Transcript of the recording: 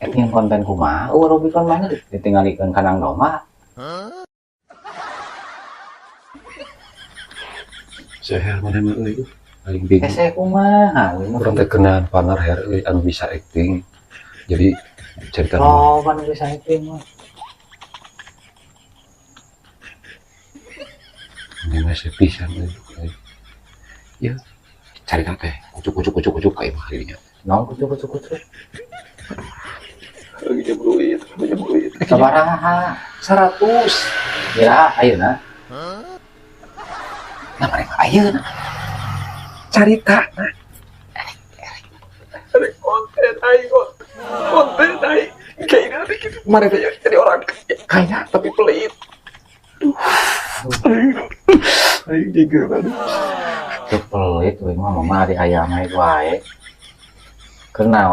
Yang konten kumaha Robicon mana ditinggalikeun kanang domba. Seher mana mah euy. Aing bingung. Hese kumaha Urang teh kenaan partner her euy anu bisa acting. Jadi cerita oh kan bisa acting mah. Ini masih pisan euy. Ya, cari teh. Kucuk kayak mah harinya. Naon kucuk. Pinjam duit. Sabaraha? 100. Ya, ayeuna. Nah, mereka ayeuna. Carita. Ada konten aing kok. Konten aing. Kayaknya gitu. Kemarin teh jadi orang kaya tapi pelit. Aing juga aduh. Teu pelit we mah mah di ayam wae. Kenaon